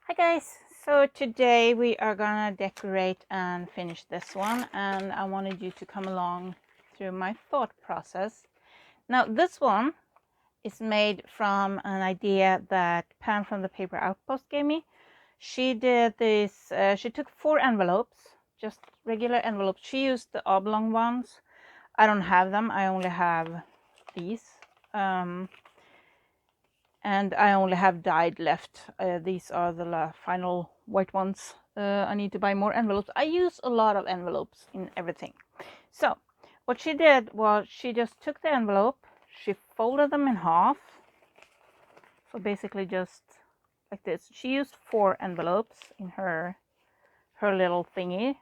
Hi guys, so today we are gonna decorate and finish this one, and I wanted you to come along through my thought process. Now this one is made from an idea that Pam from the Paper Outpost gave me. She did this, she took 4 envelopes, just regular envelopes. She used the oblong ones. I don't have them, I only have these. And I only have dyed left. These are the final white ones. I need to buy more envelopes. I use a lot of envelopes in everything. So what she did was she just took the envelope, she folded them in half. So basically just like this. She used 4 envelopes in her little thingy.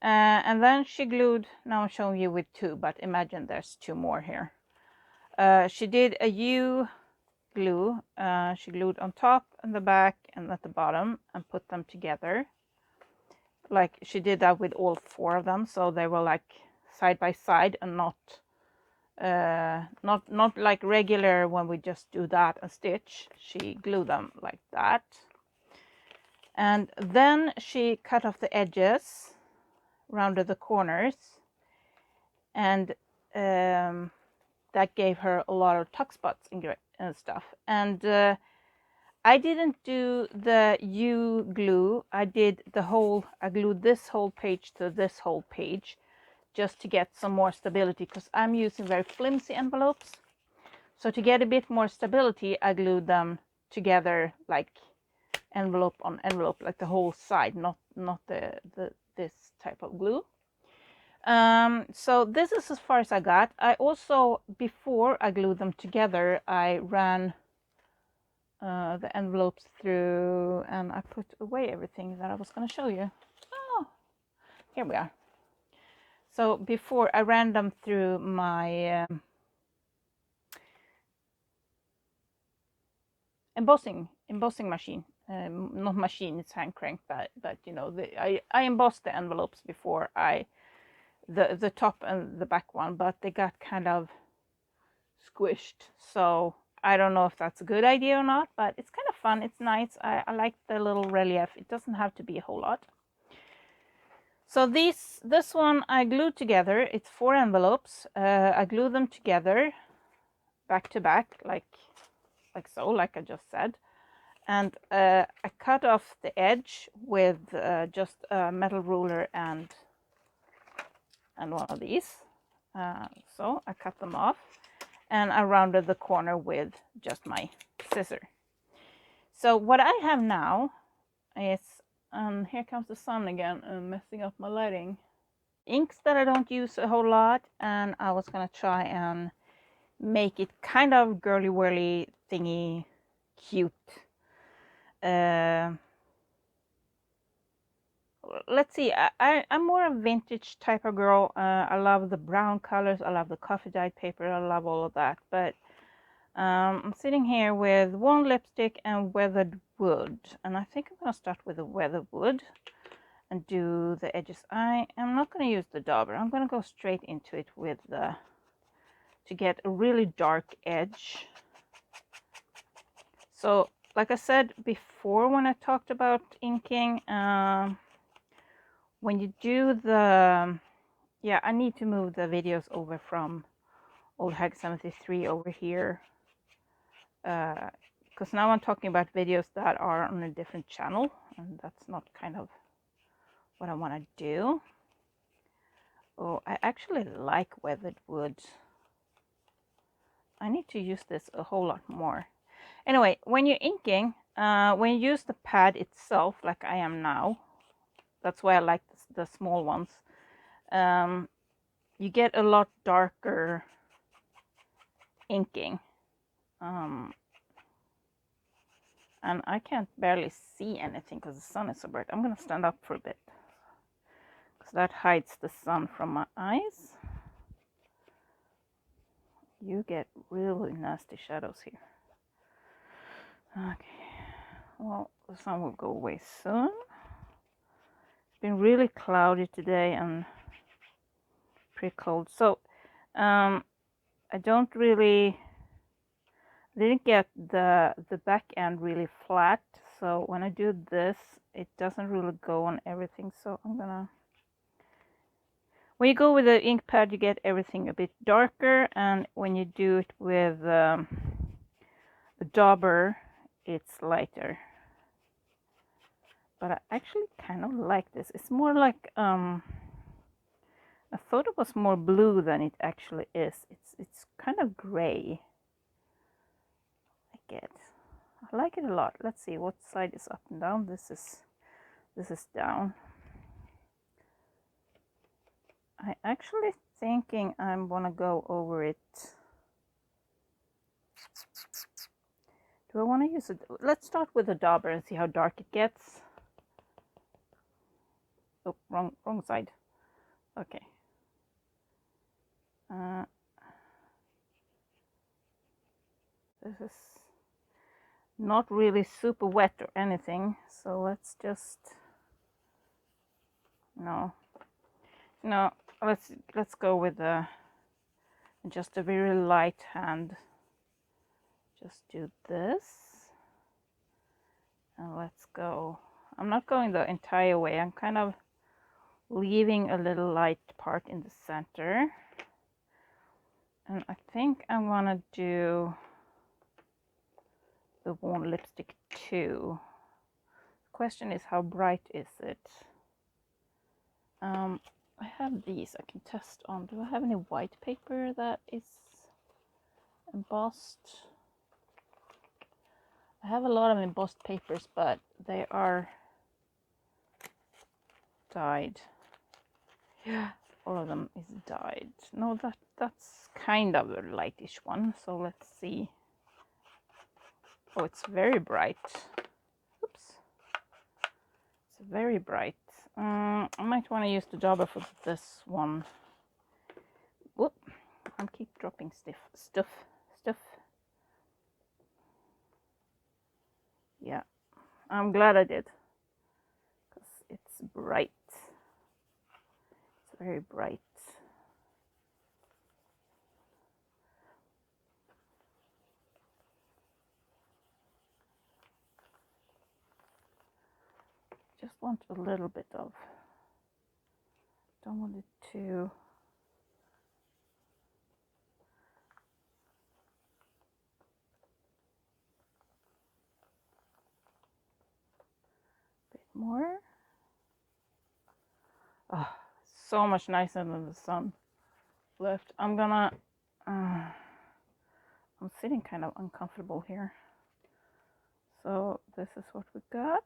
And then she glued, now I'm showing you with 2, but imagine there's 2 more here. She did a U glue. She glued on top and the back and at the bottom and put them together. Like she did that with all 4 of them, so they were like side by side and not like regular when we just do that and stitch. She glued them like that. And then she cut off the edges, rounded the corners, and that gave her a lot of tuck spots and stuff. And I didn't do the U glue. I glued this whole page to this whole page just to get some more stability, because I'm using very flimsy envelopes. So to get a bit more stability, I glued them together like envelope on envelope, like the whole side, not this type of glue. So this is as far as I got. I also, before I glued them together, I ran the envelopes through, and I put away everything that I was going to show you. Oh, here we are. So before I ran them through my embossing machine. Not machine, it's hand crank, but you know, I embossed the envelopes before the top and the back one, but they got kind of squished. So I don't know if that's a good idea or not, but it's kind of fun. It's nice. I like the little relief. It doesn't have to be a whole lot. So this one I glued together. It's 4 envelopes. I glued them together back to back, like so, like I just said. And I cut off the edge with just a metal ruler and one of these. So I cut them off, and I rounded the corner with just my scissor. So what I have now is, here comes the sun again and messing up my lighting. Inks that I don't use a whole lot, and I was gonna try and make it kind of girly whirly thingy, cute. Let's see, I'm more a vintage type of girl. I love the brown colors, I love the coffee dyed paper, I love all of that. But I'm sitting here with one lipstick and weathered wood, and I think I'm gonna start with the weathered wood and do the edges. I am not going to use the dauber. I'm going to go straight into it with to get a really dark edge. So like I said before when I talked about inking, when you do the, yeah, I need to move the videos over from old Haggy 73 over here, because now I'm talking about videos that are on a different channel, and that's not kind of what I want to do. Oh, I actually like weathered wood. I need to use this a whole lot more. Anyway, when you're inking, when you use the pad itself, like I am now, that's why I like the small ones, you get a lot darker inking. And I can't barely see anything because the sun is so bright. I'm going to stand up for a bit, because that hides the sun from my eyes. You get really nasty shadows here. Okay, well, the sun will go away soon. It's been really cloudy today and pretty cold, so I didn't get the back end really flat, So when I do this, it doesn't really go on everything. So I'm gonna, when you go with the ink pad, you get everything a bit darker, and when you do it with a dauber, it's lighter. But I actually kind of like this. It's more like I thought it was more blue than it actually is. It's kind of gray. I get. I like it a lot. Let's see what side is up and down. This is down. I actually thinking I'm gonna go over it. Do I want to use it? Let's start with the dauber and see how dark it gets. Oh, wrong side. Okay. This is not really super wet or anything, so let's just no, let's go with just a very light hand. Just do this, and let's go. I'm not going the entire way. I'm kind of leaving a little light part in the center, and I think I'm gonna do the warm lipstick too. Question is, how bright is it? I have these I can test on. Do I have any white paper that is embossed? I have a lot of embossed papers, but they are dyed. Yeah, all of them is dyed. No, that's kind of a lightish one. So let's see. Oh, it's very bright. Oops. It's very bright. I might want to use the dauber for this one. Whoop! I keep dropping stuff. Yeah, I'm glad I did, because it's bright. It's very bright. Just want a little bit of, don't want it to bit more. Oh, so much nicer than the sun left. I'm gonna I'm sitting kind of uncomfortable here. So this is what we got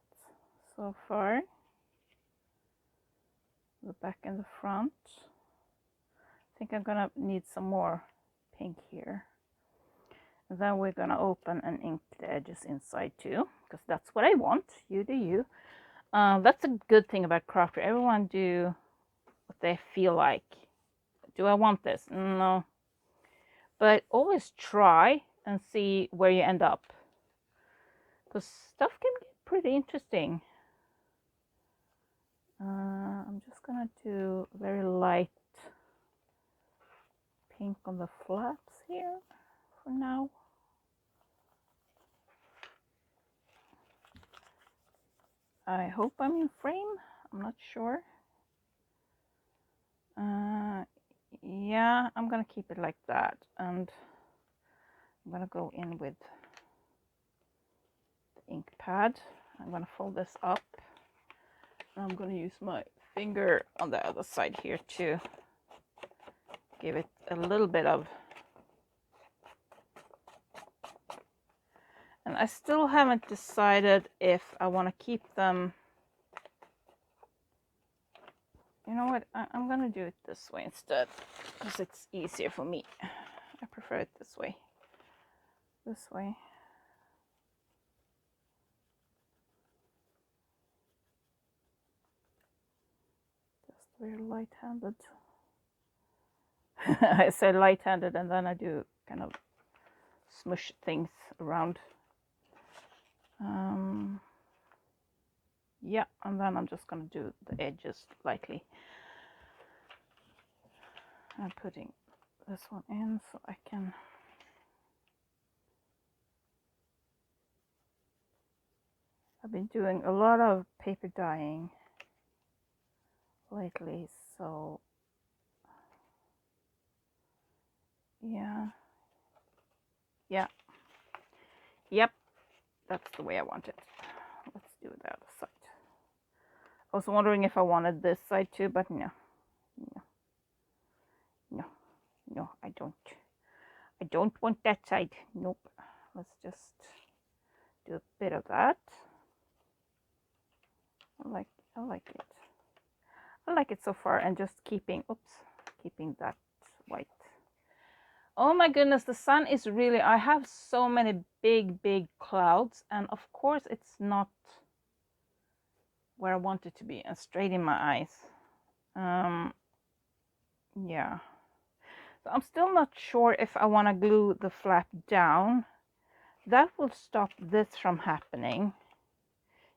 so far. The back and the front. I think I'm gonna need some more pink here. And then we're gonna open and ink the edges inside too, because that's what I want. You do you. That's a good thing about Crafter. Everyone do what they feel like. Do I want this? No. But always try and see where you end up, because stuff can get pretty interesting. I'm just gonna do very light pink on the flaps here for now. I hope I'm in frame. I'm not sure. Yeah, I'm gonna keep it like that, and I'm gonna go in with the ink pad. I'm gonna fold this up. I'm gonna use my finger on the other side here to give it a little bit of. And I still haven't decided if I want to keep them. You know what? I'm gonna do it this way instead, because it's easier for me. I prefer it this way. This way. Just very light-handed. I say light-handed, and then I do kind of smush things around. Yeah, and then I'm just gonna do the edges lightly. I'm putting this one in so I can I've been doing a lot of paper dyeing lately, so yeah, yep, that's the way I want it. Let's do the other side. I was wondering if I wanted this side too, but no, I don't. I don't want that side. Nope. Let's just do a bit of that. I like it. I like it so far, and just keeping that white. Oh my goodness, the sun is really, I have so many big clouds, and of course it's not where I want it to be and straight in my eyes. Yeah. So I'm still not sure if I want to glue the flap down. That will stop this from happening.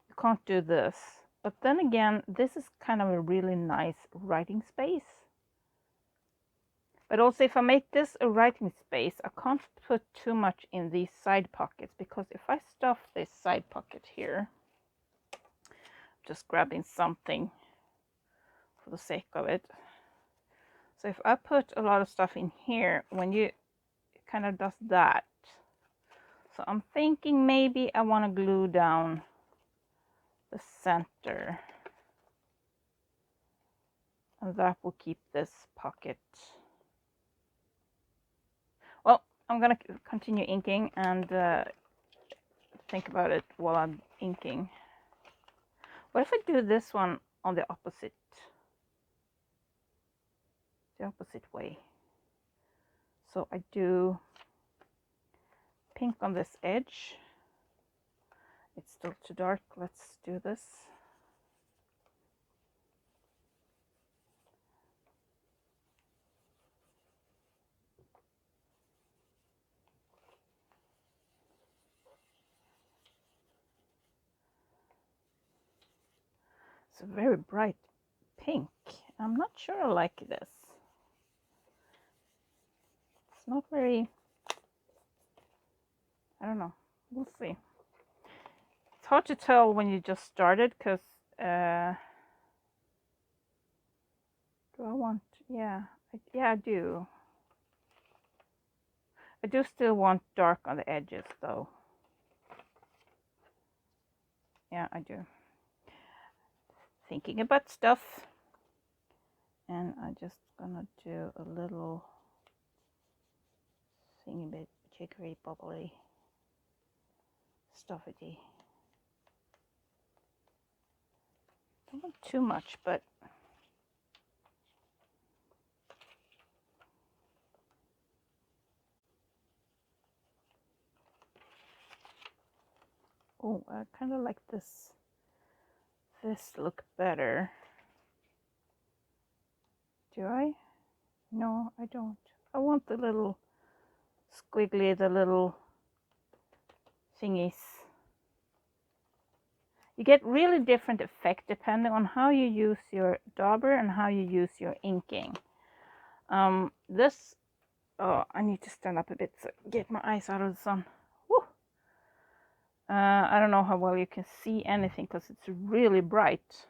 You can't do this. But then again, this is kind of a really nice writing space. But also, if I make this a writing space, I can't put too much in these side pockets, because if I stuff this side pocket here, just grabbing something for the sake of it. So if I put a lot of stuff in here, when you kind of does that. So I'm thinking maybe I want to glue down the center. And that will keep this pocket. Well, I'm going to continue inking and think about it while I'm inking. What if I do this one on the opposite way? So I do pink on this edge. It's still too dark. Let's do this. It's a very bright pink. I'm not sure I like this. It's not very, I don't know. We'll see. It's hard to tell when you just started, because do I want, yeah, I do. I do still want dark on the edges though. Yeah, I do. Thinking about stuff. And I'm just gonna do a little thingy bit, jiggery bubbly, stuffity. Don't want too much, but oh, I kind of like this look better. Do I? No, I don't. I want the little squiggly, the little thingies. You get really different effect depending on how you use your dauber and how you use your inking. This, oh, I need to stand up a bit to get my eyes out of the sun. Woo. I don't know how well you can see anything because it's really bright.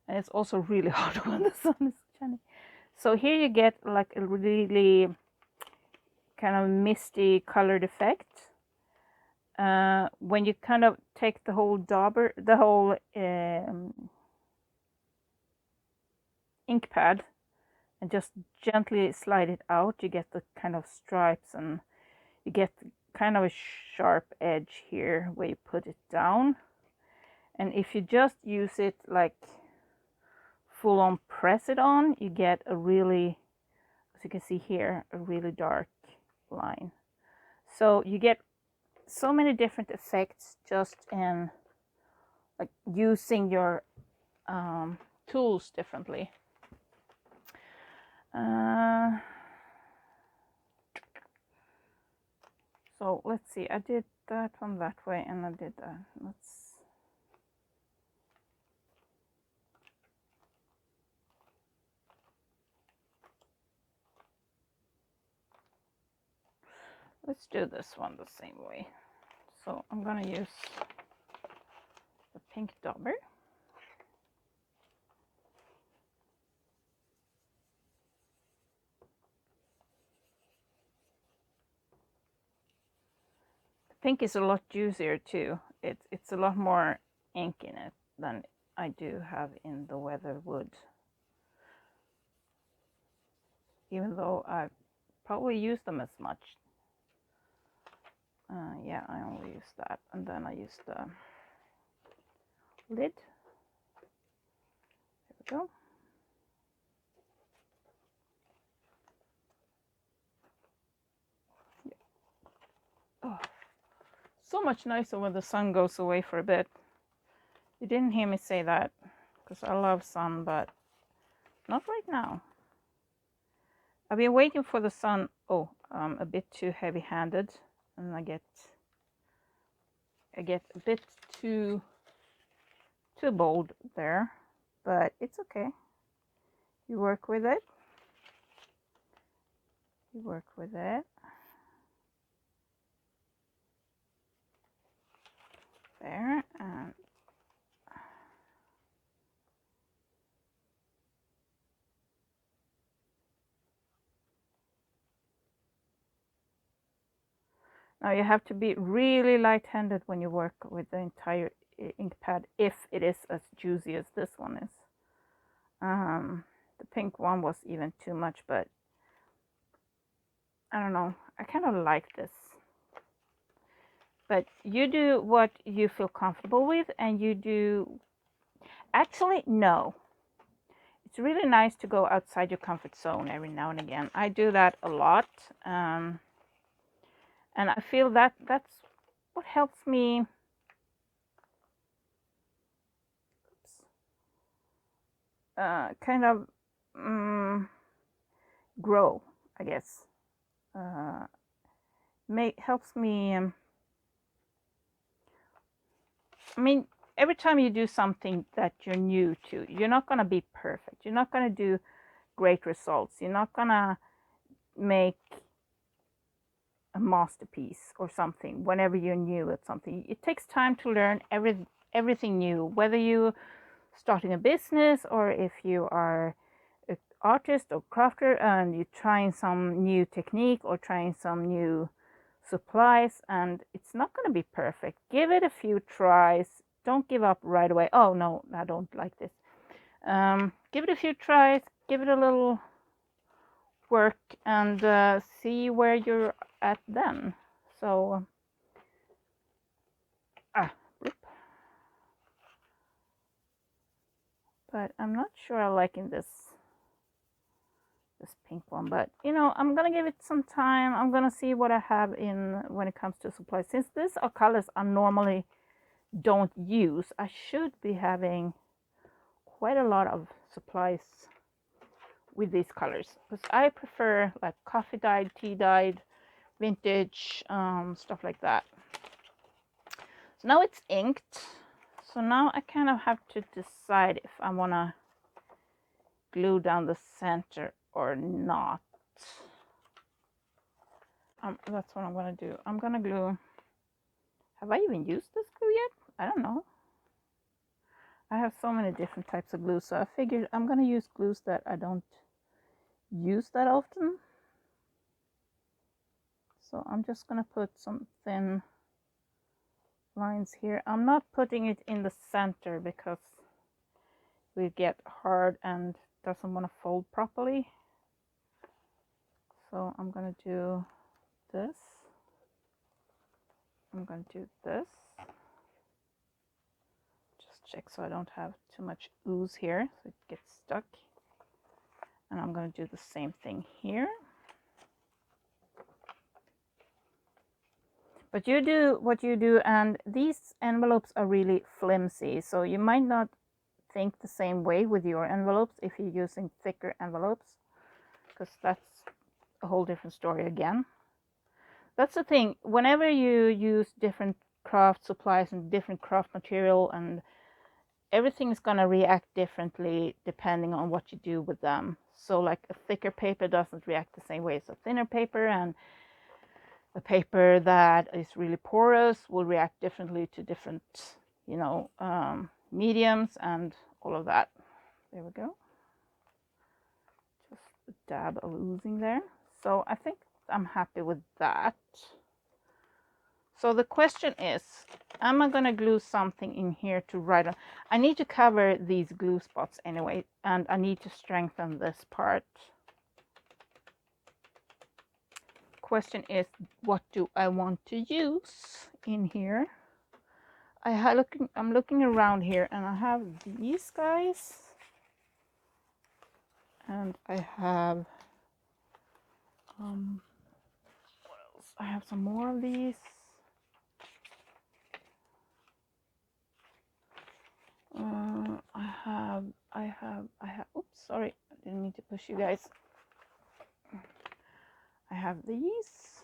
And it's also really hot when the sun is shining. So here you get like a really kind of misty colored effect. When you kind of take the whole dauber, the whole ink pad, and just gently slide it out, you get the kind of stripes, and you get kind of a sharp edge here where you put it down. And if you just use it like full on press it on, you get a really, as you can see here, a really dark line. So you get so many different effects just in like using your tools differently. So let's see, I did that one that way and I did that. Let's do this one the same way. So I'm gonna use pink dauber. Pink is a lot juicier too. It's a lot more ink in it than I do have in the Weatherwood. Even though I probably use them as much. Yeah, I only use that, and then I use the lid. There we go. Yeah. Oh, so much nicer when the sun goes away for a bit. You didn't hear me say that, because I love sun, but not right now. I've been waiting for the sun. Oh, a bit too heavy-handed, and I get a bit too bold there, but it's okay. You work with it. You work with it. There, and now you have to be really light-handed when you work with the entire ink pad, if it is as juicy as this one is. The pink one was even too much, but I don't know. I kind of like this. But you do what you feel comfortable with, and you do. Actually, no. It's really nice to go outside your comfort zone every now and again. I do that a lot. And I feel that that's what helps me kind of grow, I guess. Helps me. I mean, every time you do something that you're new to, you're not going to be perfect. You're not going to do great results. You're not going to make a masterpiece or something whenever you're new at something. It takes time to learn everything new, whether you're starting a business or if you are an artist or crafter and you're trying some new technique or trying some new supplies, and it's not going to be perfect. Give it a few tries. Don't give up right away. Oh no, I don't like this. Give it a few tries, give it a little work, and see where you're at then. So but I'm not sure I'm liking this pink one, but you know, I'm gonna give it some time. I'm gonna see what I have in when it comes to supplies. Since these are colors I normally don't use, I should be having quite a lot of supplies with these colors, because I prefer like coffee dyed, tea dyed, vintage, stuff like that. So now it's inked, so now I kind of have to decide if I want to glue down the center or not. That's what I'm gonna do. I'm gonna glue. Have I even used this glue yet? I don't know. I have so many different types of glue, so I figured I'm gonna use glues that I don't use that often. So I'm just gonna put some thin lines here. I'm not putting it in the center because we get hard and doesn't want to fold properly. So I'm gonna do this. I'm going to do this. Just check so I don't have too much ooze here, so it gets stuck. And I'm going to do the same thing here. But you do what you do, and these envelopes are really flimsy, so you might not think the same way with your envelopes if you're using thicker envelopes, because that's a whole different story again. That's the thing, whenever you use different craft supplies and different craft material, and everything is going to react differently depending on what you do with them. So like a thicker paper doesn't react the same way as a thinner paper, and a paper that is really porous will react differently to different you know, mediums and all of that. There we go. Just a dab of oozing there. So I think I'm happy with that. So the question is, am I going to glue something in here to write on? I need to cover these glue spots anyway, and I need to strengthen this part. Question is, what do I want to use in here? I'm looking around here, and I have these guys, and I have what else? I have some more of these. I have. Oops, sorry, I didn't mean to push you guys. I have these.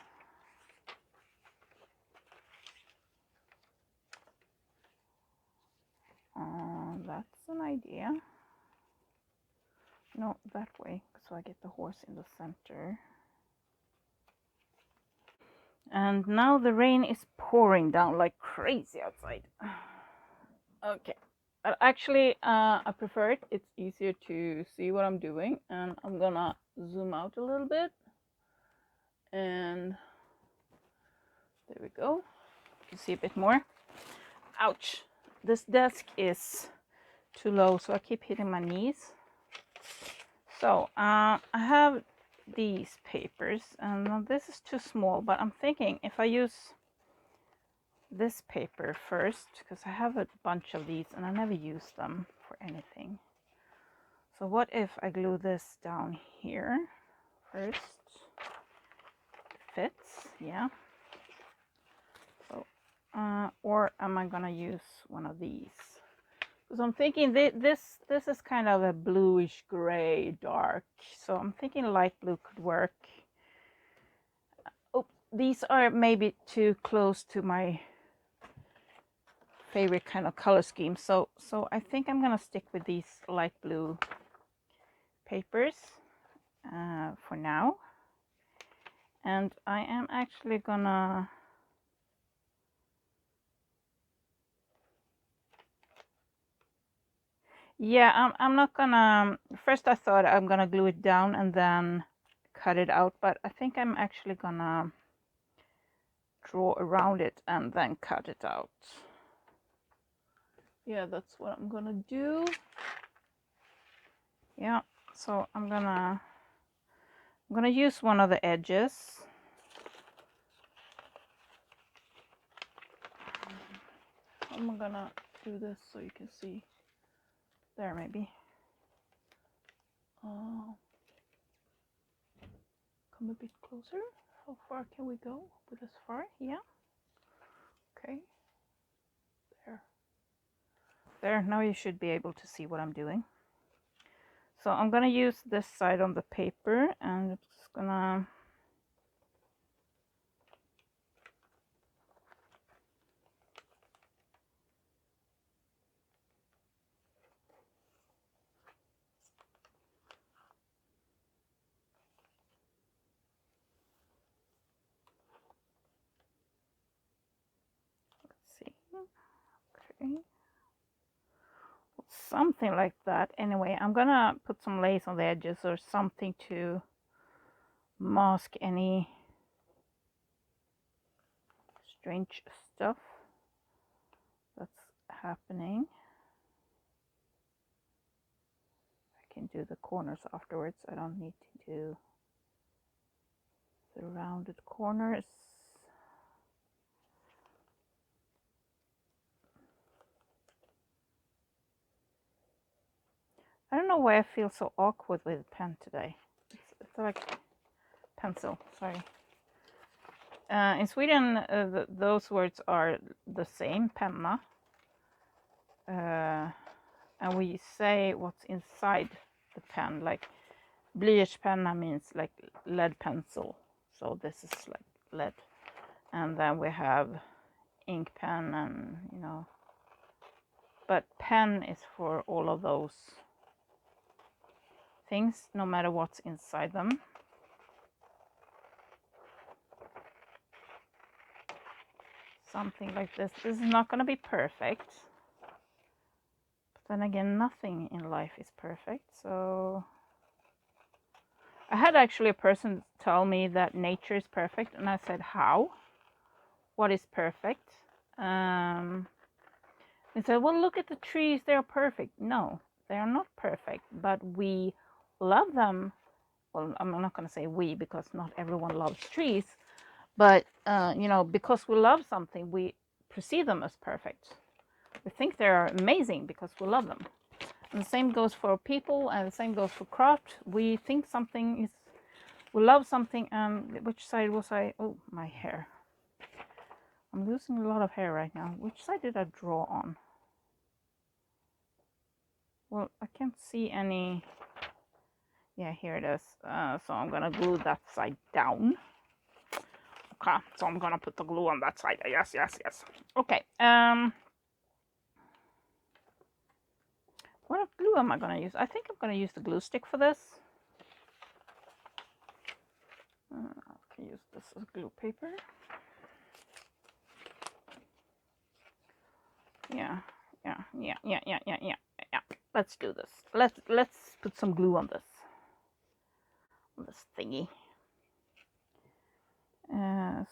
That's an idea. No, that way, so I get the horse in the center. And now the rain is pouring down like crazy outside. Okay, but actually I prefer it. It's easier to see what I'm doing, and I'm gonna zoom out a little bit. And there we go. You can see a bit more. Ouch! This desk is too low, so I keep hitting my knees. So I have these papers, and this is too small, but I'm thinking if I use this paper first, because I have a bunch of these and I never use them for anything. So what if I glue this down here first? Fits, yeah. So, or am I gonna use one of these? Because I'm thinking this is kind of a bluish gray dark, so I'm thinking light blue could work. Oh, these are maybe too close to my favorite kind of color scheme, so I think I'm gonna stick with these light blue papers for now. And I am actually gonna I'm not gonna, first I thought I'm gonna glue it down and then cut it out, but I think I'm actually gonna draw around it and then cut it out. Yeah, that's what I'm gonna do. Yeah, so I'm gonna use one of the edges. I'm gonna do this so you can see. There, maybe. Come a bit closer. How far can we go with this far? Yeah. Okay. There, now you should be able to see what I'm doing. So I'm gonna use this side on the paper, and I'm just gonna see. Okay. Something like that. Anyway, I'm gonna put some lace on the edges or something to mask any strange stuff that's happening. I can do the corners afterwards. I don't need to do the rounded corners. I don't know why I feel so awkward with pen today. It's like pencil, sorry. In Sweden, those words are the same, penna. And we say what's inside the pen, like blyertspenna means like lead pencil. So this is like lead. And then we have ink pen and, you know. But pen is for all of those things, no matter what's inside them. something like this. This is not going to be perfect. But then again, nothing in life is perfect. So I had actually a person tell me that nature is perfect. And I said, how? What is perfect? They said, well, look at the trees. They're perfect. No, they are not perfect. But we love them. Well, I'm not going to say we, because not everyone loves trees. But, you know, because we love something, we perceive them as perfect. We think they're amazing because we love them. And the same goes for people, and the same goes for craft. We think something is, we love something, and which side was I? Oh, my hair. I'm losing a lot of hair right now. Which side did I draw on? Well, I can't see any. Yeah, here it is. So I'm gonna glue that side down. Okay, so I'm gonna put the glue on that side. Yes, yes, yes. Okay. What glue am I gonna use? I think I'm gonna use the glue stick for this. I can use this as glue paper. Yeah. Let's do this. Let's put some glue on this thingy.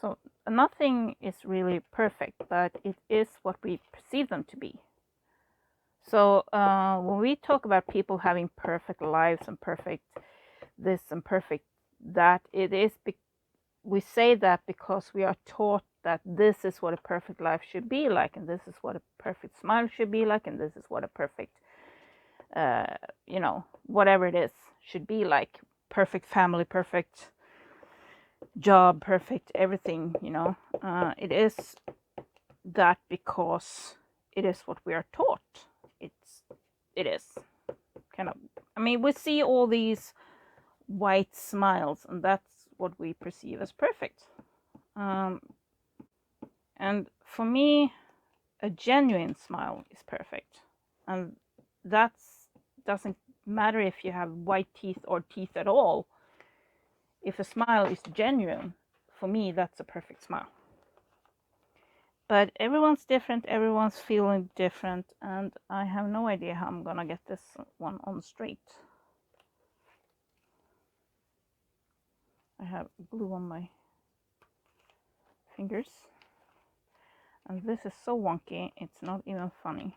So nothing is really perfect, but it is what we perceive them to be. So when we talk about people having perfect lives and perfect this and perfect that, it is we say that because we are taught that this is what a perfect life should be like, and this is what a perfect smile should be like, and this is what a perfect you know, whatever it is should be like. Perfect family, perfect job, perfect everything, you know. It is that because it is what we are taught. It is kind of, I mean, we see all these white smiles, and that's what we perceive as perfect. And for me, a genuine smile is perfect, and that doesn't matter if you have white teeth or teeth at all. If a smile is genuine, for me, that's a perfect smile. But everyone's different, everyone's feeling different, and I have no idea how I'm gonna get this one on straight. I have glue on my fingers, and this is so wonky, it's not even funny.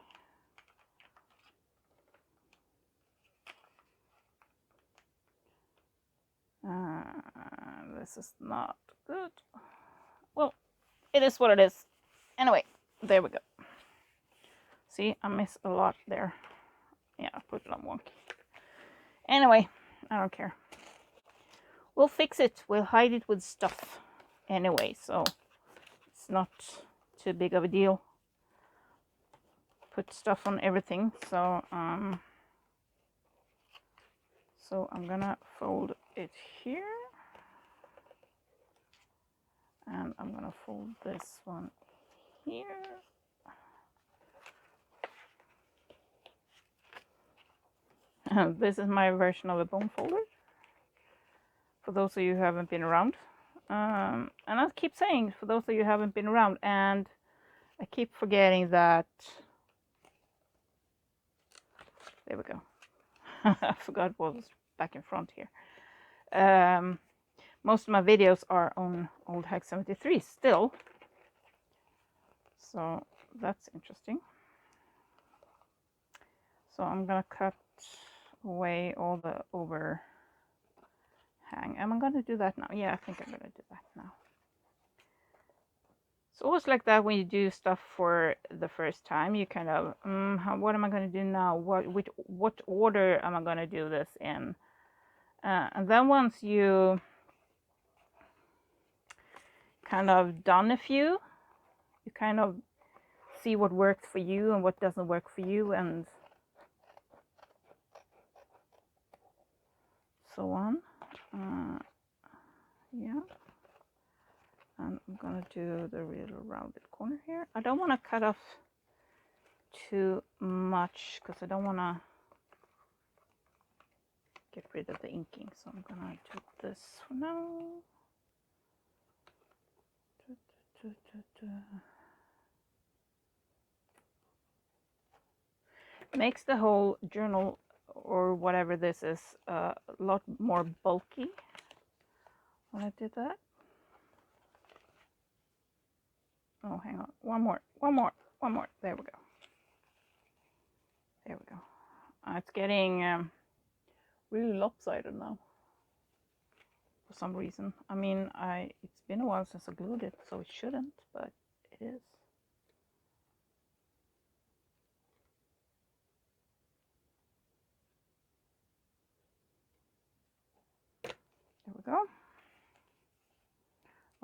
This is not good. Well, it is what it is. Anyway, there we go. See, I miss a lot there. Yeah, I put it on wonky. Anyway, I don't care. We'll fix it. We'll hide it with stuff anyway, so it's not too big of a deal. Put stuff on everything, so I'm gonna fold it here, and I'm gonna fold this one here. This is my version of a bone folder, for those of you who haven't been around. And I keep saying, for those of you who haven't been around, and I keep forgetting that. There we go. I forgot what was back in front here. Most of my videos are on old Hag 73 still, so that's interesting. So I'm gonna cut away all the overhang. Am I gonna do that now? Yeah, I think I'm gonna do that now. It's always like that when you do stuff for the first time. You kind of, what am I gonna do now? What order am I gonna do this in? And then once you kind of done a few, you kind of see what works for you and what doesn't work for you, and so on. Yeah, and I'm gonna do the little rounded corner here. I don't want to cut off too much because I don't want to get rid of the inking, so I'm gonna do this for now. Makes the whole journal or whatever this is a lot more bulky when I did that. Oh, hang on. One more. There we go. There we go. It's getting really lopsided now for some reason. I mean, it's been a while since I glued it, so it shouldn't, but it is. There we go.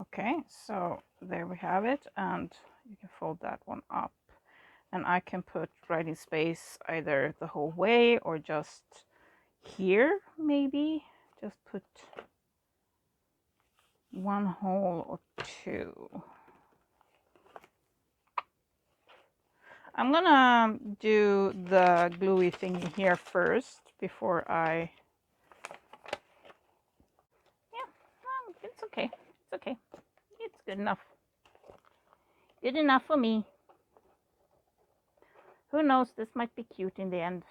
Okay, so there we have it, and you can fold that one up. And I can put writing space either the whole way or just here, maybe. Just put one hole or two. I'm gonna do the gluey thingy here first before I... Yeah, well, it's okay. It's okay. It's good enough. Good enough for me. Who knows, this might be cute in the end.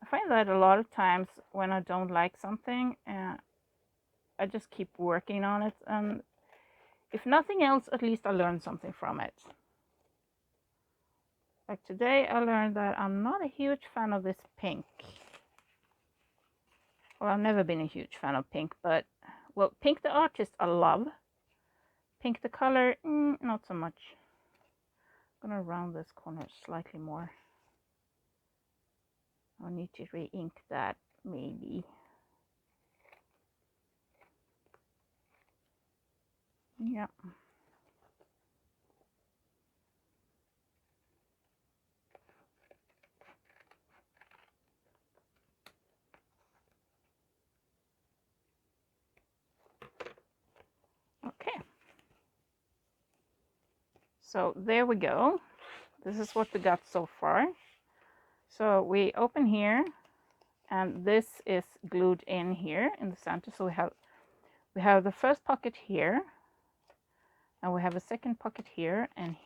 I find that a lot of times when I don't like something, I just keep working on it, and if nothing else, at least I learn something from it. Like today, I learned that I'm not a huge fan of this pink. Well, I've never been a huge fan of pink, but, well, Pink the artist I love. Pink the color, not so much. I'm gonna round this corner slightly more. I'll need to re-ink that, maybe. Yeah. Okay. So there we go. This is what we got so far. So we open here, and this is glued in here in the center. So we have the first pocket here, and we have a second pocket here, and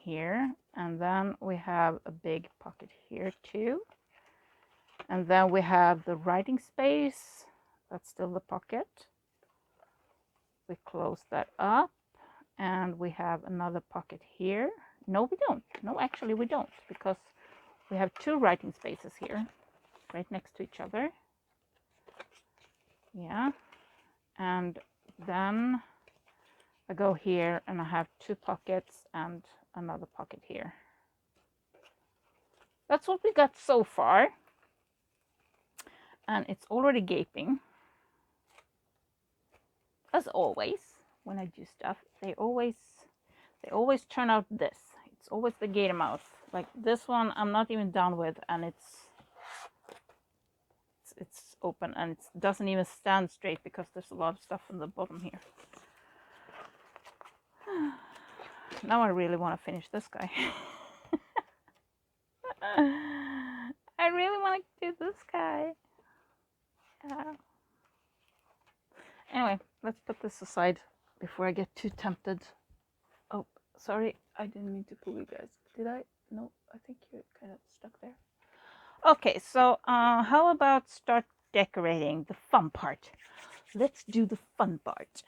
then we have a big pocket here too. And then we have the writing space. That's still the pocket. We close that up, and we have another pocket here. No, we don't. No, actually we don't, because we have two writing spaces here, right next to each other. Yeah, and then I go here and I have two pockets and another pocket here. That's what we got so far. And it's already gaping. As always, when I do stuff, they always turn out this. It's always the gator mouth. Like this one I'm not even done with, and it's open, and it doesn't even stand straight because there's a lot of stuff on the bottom here. Now I really want to finish this guy. I really want to do this guy. Anyway, let's put this aside before I get too tempted. Oh, sorry, I didn't mean to pull you guys. Did I? No, I think you're kind of stuck there. Okay, so how about start decorating the fun part? Let's do the fun part.